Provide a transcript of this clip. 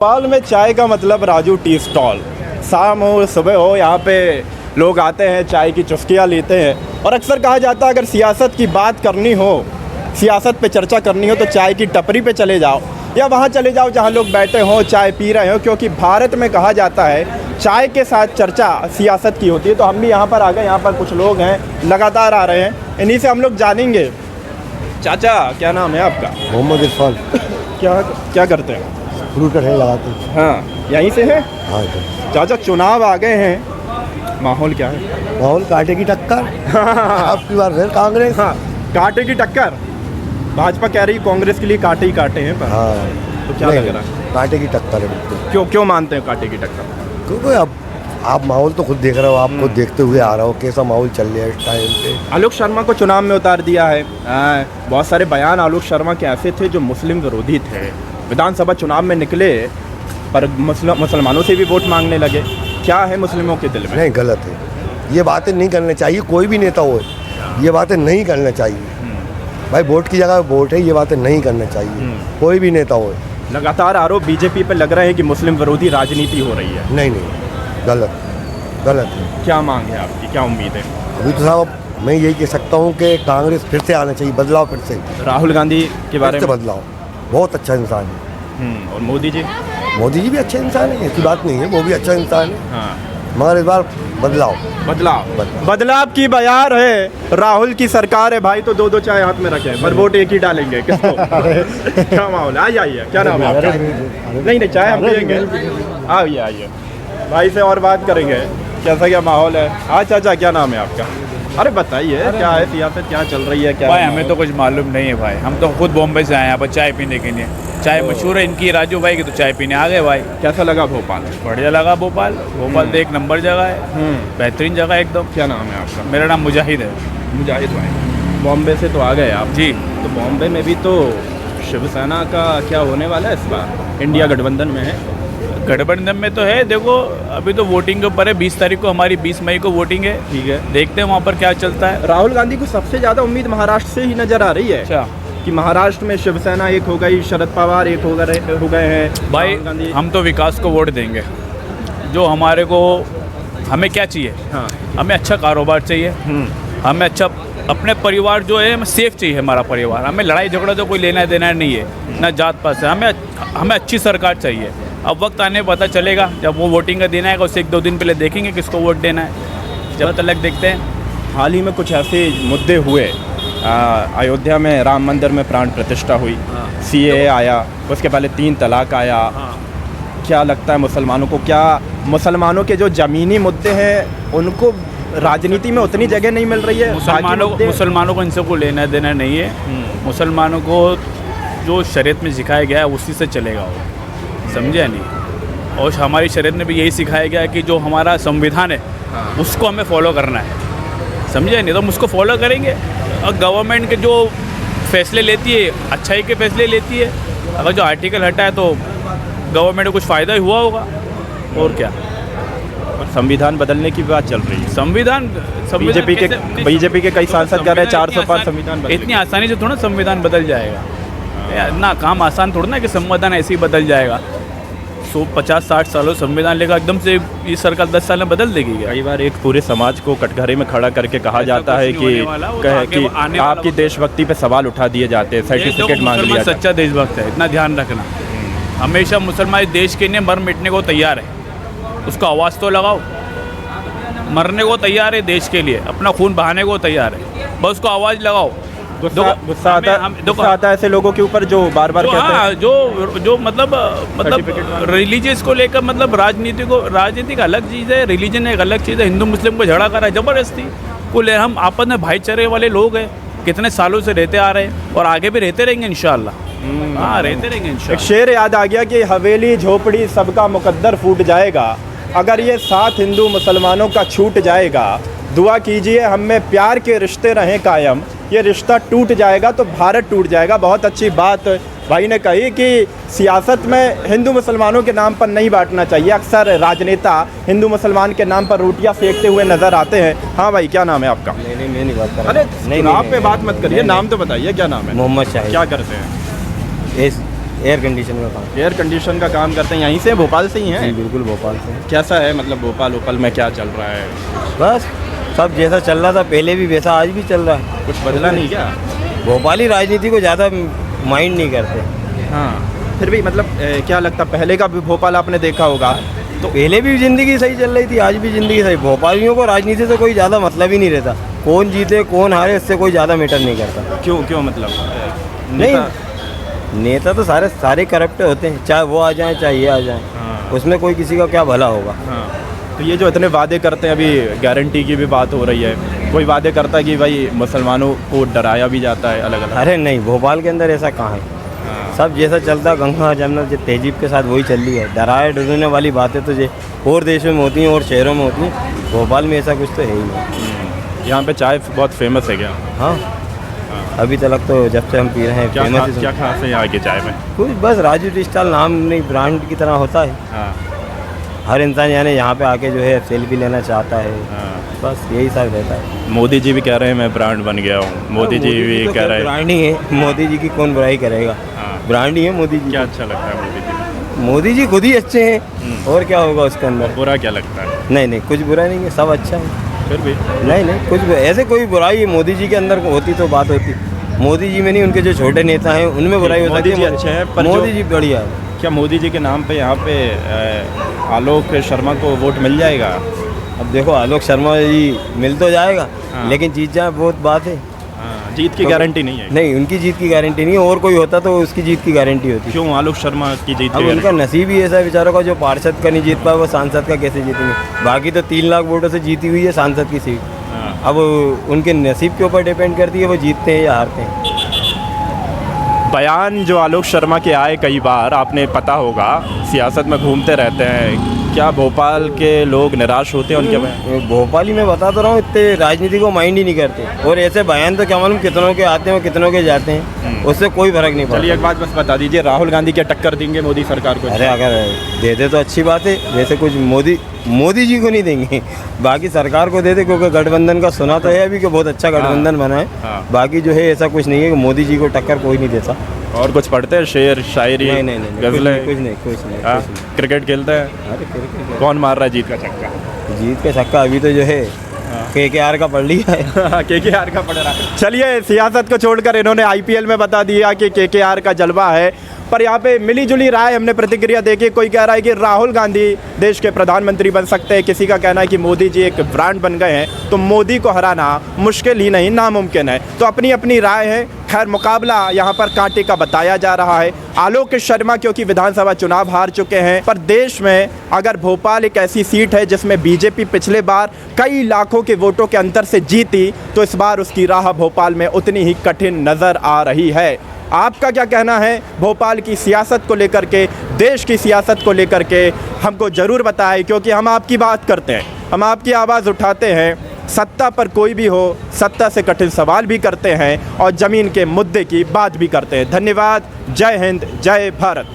भोपाल में चाय का मतलब राजू टी स्टॉल। शाम हो सुबह हो यहाँ पे लोग आते हैं, चाय की चुस्कियाँ लेते हैं। और अक्सर कहा जाता है अगर सियासत की बात करनी हो, सियासत पे चर्चा करनी हो तो चाय की टपरी पे चले जाओ या वहाँ चले जाओ जहाँ लोग बैठे हों, चाय पी रहे हो। क्योंकि भारत में कहा जाता है चाय के साथ चर्चा सियासत की होती है। तो हम भी यहाँ पर आ गए। यहाँ पर कुछ लोग हैं, लगातार आ रहे हैं, इन्हीं से हम लोग जानेंगे। चाचा क्या नाम है आपका? मोहम्मद इरफान। क्या करते हैं? फ्रूट का ठेला लगाते हैं। हाँ, यहीं से है। हाँ इधर। चाचा चुनाव आ गए हैं, माहौल क्या है? माहौल कांटे की टक्कर। आपकी बार फिर कांग्रेस। हाँ, कांटे की टक्कर। भाजपा कह रही कांग्रेस के लिए कांटे ही कांटे हैं पर। हाँ तो क्या लग रहा है? कांटे की टक्कर है बिल्कुल। क्यों मानते हैं कांटे की टक्कर? क्योंकि अब आप माहौल तो खुद देख रहे हो, आपको देखते हुए आ रहा हो कैसा माहौल चल रहा है इस टाइम पे। आलोक शर्मा को चुनाव में उतार दिया है। बहुत सारे बयान आलोक शर्मा के ऐसे थे जो मुस्लिम विरोधी थे। विधानसभा चुनाव में निकले पर मुसलमानों से भी वोट मांगने लगे। क्या है मुस्लिमों के दिल में? नहीं, गलत है। ये बातें नहीं करनी चाहिए, कोई भी नेता हो ये बातें नहीं करना चाहिए। भाई वोट की जगह वोट है, ये बातें नहीं करना चाहिए कोई भी नेता हो। लगातार आरोप बीजेपी पे लग रहे हैं कि मुस्लिम विरोधी राजनीति हो रही है। नहीं, गलत है। क्या मांग है आपकी, क्या उम्मीद है? अभी तो साहब मैं यही कह सकता हूँ कि कांग्रेस फिर से आना चाहिए, बदलाव फिर से। राहुल गांधी के बारे में बदलाव, बहुत अच्छा इंसान है। और मोदी जी? मोदी जी भी अच्छे इंसान है, ऐसी बात नहीं है, वो भी अच्छा इंसान है। हाँ, मगर इस बार बदलाव की बयार है। राहुल की सरकार है भाई, तो दो चाय हाथ में रखे पर वोट एक ही डालेंगे किसको? क्या माहौल है? आइए, क्या नाम है आपका? नहीं चाय हम पियेंगे। आइए भाई से और बात करेंगे कैसा क्या माहौल है। हाँ चाचा क्या नाम है आपका? अरे बताइए क्या है सियासत, क्या चल रही है? क्या भाई हमें तो कुछ मालूम नहीं है भाई, हम तो खुद बॉम्बे से आए हैं यहाँ पर चाय पीने के लिए। चाय मशहूर है इनकी, राजू भाई की, तो चाय पीने आ गए भाई। कैसा लगा भोपाल? बढ़िया लगा भोपाल तो एक नंबर जगह है, बेहतरीन जगह है एकदम। क्या नाम है आपका? मेरा नाम मुजाहिद है। मुजाहिद भाई, बॉम्बे से तो आ गए आप जी। तो बॉम्बे में भी तो शिवसेना का क्या होने वाला है इस बार? इंडिया गठबंधन में है। गठबंधन में तो है, देखो अभी तो वोटिंग के ऊपर है। 20 तारीख को हमारी 20 मई को वोटिंग है। ठीक है, देखते हैं वहाँ पर क्या चलता है। राहुल गांधी को सबसे ज़्यादा उम्मीद महाराष्ट्र से ही नज़र आ रही है। अच्छा, कि महाराष्ट्र में शिवसेना एक हो गई, शरद पवार एक हो गए हैं। भाई हम तो विकास को वोट देंगे। जो हमारे को, हमें क्या चाहिए? हाँ, हमें अच्छा कारोबार चाहिए, हमें अच्छा अपने परिवार जो है हमें सेफ चाहिए। हमारा परिवार, हमें लड़ाई झगड़ा तो कोई लेना देना नहीं है, ना जात पात से। हमें अच्छी सरकार चाहिए। अब वक्त आने पता चलेगा, जब वो वोटिंग का देना है उससे 1-2 दिन पहले देखेंगे किसको वोट देना है, जब तक देखते हैं। हाल ही में कुछ ऐसे मुद्दे हुए, अयोध्या में राम मंदिर में प्राण प्रतिष्ठा हुई, CAA आया, उसके पहले 3 तलाक आया। क्या लगता है मुसलमानों को, क्या मुसलमानों के जो ज़मीनी मुद्दे हैं उनको राजनीति में उतनी जगह नहीं मिल रही है? मुसलमानों को इनसे कोई लेना देना नहीं है। मुसलमानों को जो शरीयत में सिखाया गया है उसी से चलेगा वो, समझे नहीं? और हमारी शरीयत में भी यही सिखाया गया है कि जो हमारा संविधान है उसको हमें फॉलो करना है, समझे नहीं? तो हम उसको फॉलो करेंगे। और गवर्नमेंट के जो फैसले लेती है अच्छाई के फैसले लेती है। अगर जो आर्टिकल हटा है तो गवर्नमेंट को कुछ फ़ायदा ही हुआ होगा, और क्या। और संविधान बदलने की बात चल रही है। संविधान बीजेपी के कई सांसद कह रहे हैं 405 संविधान बदलेगा। इतनी आसानी से थोड़ा संविधान बदल जाएगा, ना काम आसान थोड़ा ना कि संविधान ऐसे ही बदल जाएगा। 50-60 सालों संविधान लेगा, एकदम से ये सरकार 10 साल में बदल देगी क्या? कई बार एक पूरे समाज को कटघरे में खड़ा करके कहा जाता है कि आपकी देशभक्ति पे सवाल उठा दिए जाते हैं, सर्टिफिकेट मांग लिया जाता है। सच्चा देशभक्त है, इतना ध्यान रखना। हमेशा मुसलमान देश के लिए मर मिटने को तैयार है, उसको आवाज़ तो लगाओ। मरने को तैयार है देश के लिए, अपना खून बहाने को तैयार है, बस उसको आवाज़ लगाओ। गुस्सा आता है ऐसे लोगों के ऊपर जो बार बार कहते हैं। जो मतलब रिलीजियस को लेकर, मतलब राजनीति का अलग चीज़ है, रिलीजन एक अलग चीज़ है। हिंदू मुस्लिम को झगड़ा करा है ज़बरदस्ती को ले। हम आपस में भाईचारे वाले लोग हैं, कितने सालों से रहते आ रहे हैं और आगे भी रहते रहेंगे इंशाअल्लाह। हाँ, रहते रहेंगे इंशाअल्लाह। एक शेर याद आ गया कि हवेली झोपड़ी सबका मुकद्दर फूट जाएगा, अगर ये साथ हिंदू मुसलमानों का छूट जाएगा। दुआ कीजिए हम में प्यार के रिश्ते रहें कायम, ये रिश्ता टूट जाएगा तो भारत टूट जाएगा। बहुत अच्छी बात भाई ने कही कि सियासत में हिंदू मुसलमानों के नाम पर नहीं बांटना चाहिए। अक्सर राजनेता हिंदू मुसलमान के नाम पर रोटियां सेकते हुए नजर आते हैं। हाँ भाई, क्या नाम है आपका? नहीं, मैं नहीं बात कर रहा। अरे चुनाव पे बात मत करिए, नाम तो बताइए क्या नाम है? मोहम्मद शाहिद। क्या करते हैं? एयर कंडीशन का काम। एयर कंडीशन का काम करते हैं, यहीं से भोपाल से ही जी हैं? बिल्कुल भोपाल से। कैसा है मतलब भोपाल में क्या चल रहा है? बस सब जैसा चल रहा था पहले भी वैसा आज भी चल रहा है। कुछ बदला नहीं क्या? भोपाली राजनीति को ज़्यादा माइंड नहीं करते। हाँ, फिर भी मतलब क्या लगता, पहले का भी भोपाल आपने देखा होगा तो पहले भी ज़िंदगी सही चल रही थी, आज भी ज़िंदगी सही। भोपालियों को राजनीति से कोई ज़्यादा मतलब ही नहीं रहता, कौन जीते कौन हारे इससे कोई ज़्यादा मैटर नहीं करता। क्यों मतलब नहीं, नेता तो सारे करप्ट होते हैं, चाहे वो आ जाएं चाहे ये आ जाएं। हाँ। उसमें कोई किसी का क्या भला होगा। हाँ, तो ये जो इतने वादे करते हैं, अभी गारंटी की भी बात हो रही है, कोई वादे करता है कि भाई मुसलमानों को डराया भी जाता है अलग अलग? अरे नहीं, भोपाल के अंदर ऐसा कहाँ है। सब जैसा चलता गंगा जमुना तहजीब के साथ वही चल रही है। डराए डरने वाली बातें तो और देशों में होती हैं और शहरों में होती हैं, भोपाल में ऐसा कुछ तो है ही नहीं। यहाँ पे चाय बहुत फेमस है क्या? हाँ, अभी तक तो जब से हम पी रहे हैं फेमस क्या खास है यहाँ की चाय में? कुछ बस राजू टी स्टॉल नाम नहीं, ब्रांड की तरह होता है। हाँ, हर इंसान यानी यहाँ पे आके जो है सेल्फी लेना चाहता है, बस यही सब रहता है। मोदी जी भी कह रहे हैं मैं ब्रांड बन गया हूँ, मोदी जी भी तो कह रहे हैं। ब्रांड ही है, मोदी जी की कौन बुराई करेगा। ब्रांड ही है मोदी जी। क्या अच्छा लगता है मोदी जी? मोदी जी खुद ही अच्छे हैं, और क्या होगा उसके अंदर। बुरा क्या लगता है? नहीं कुछ बुरा नहीं है, सब अच्छा है। फिर भी नहीं कुछ ऐसे कोई बुराई मोदी जी के अंदर होती तो बात होती। मोदी जी में नहीं, उनके जो छोटे नेता हैं उनमें बुराई हो सकती है। मोदी जी अच्छे हैं, पर मोदी जी बढ़िया है। क्या मोदी जी के नाम पे यहाँ पे आलोक शर्मा को वोट मिल जाएगा? अब देखो आलोक शर्मा जी मिल तो जाएगा, लेकिन जीत जाए बहुत बात है। जीत की गारंटी नहीं है? नहीं, उनकी जीत की गारंटी नहीं है, और कोई होता तो उसकी जीत की गारंटी होती। क्यों आलोक शर्मा की जीत अब की उनका नसीब ही ऐसा है बेचारों का, जो पार्षद का नहीं जीत पाए वो सांसद का कैसे जीतेंगे। बाकी तो 3 लाख वोटों से जीती हुई है सांसद की सीट। अब उनके नसीब के ऊपर डिपेंड करती है वो जीतते हैं या हारते हैं। बयान जो आलोक शर्मा के आए कई बार, आपने पता होगा सियासत में घूमते रहते हैं, क्या भोपाल के लोग निराश होते हैं उनके बयान? भोपाली में बता तो रहा हूँ, इतने राजनीति को माइंड ही नहीं करते, और ऐसे बयान तो क्या मालूम कितनों के आते हैं और कितनों के जाते हैं, उससे कोई फर्क नहीं पड़ता। चलिए एक बात बस बता दीजिए, राहुल गांधी क्या टक्कर देंगे मोदी सरकार को? अरे अगर दे दे तो अच्छी बात है, जैसे कुछ मोदी जी को नहीं देंगे, बाकी सरकार को दे दे, क्योंकि गठबंधन का सुना तो है अभी कि बहुत अच्छा गठबंधन बना है। बाकी जो है ऐसा कुछ नहीं है कि मोदी जी को टक्कर कोई नहीं देता। और कुछ पढ़ते हैं, शेर शायरी? नहीं गजलें? कुछ नहीं। क्रिकेट खेलते हैं? अरे क्रिकेट कौन मार रहा है जीत का छक्का? जीत के छक्का अभी तो जो है KKR का पढ़ लिया है। KKR का पढ़ रहा है। चलिए, सियासत को छोड़कर इन्होंने IPL में बता दिया कि KKR का जलवा है, पर यहाँ पे मिली जुली राय हमने प्रतिक्रिया देखी। कोई कह रहा है कि राहुल गांधी देश के प्रधानमंत्री बन सकते हैं, किसी का कहना है कि मोदी जी एक ब्रांड बन गए हैं, तो मोदी को हराना मुश्किल ही नहीं नामुमकिन है। तो अपनी अपनी राय है। खैर, मुकाबला यहाँ पर कांटे का बताया जा रहा है। आलोक शर्मा क्योंकि विधानसभा चुनाव हार चुके हैं, पर देश में अगर भोपाल एक ऐसी सीट है जिसमें बीजेपी पिछले बार कई लाखों के वोटों के अंतर से जीती, तो इस बार उसकी राह भोपाल में उतनी ही कठिन नज़र आ रही है। आपका क्या कहना है भोपाल की सियासत को लेकर के, देश की सियासत को लेकर के? हमको ज़रूर बताएं, क्योंकि हम आपकी बात करते हैं, हम आपकी आवाज़ उठाते हैं। सत्ता पर कोई भी हो, सत्ता से कठिन सवाल भी करते हैं और ज़मीन के मुद्दे की बात भी करते हैं। धन्यवाद। जय हिंद, जय भारत।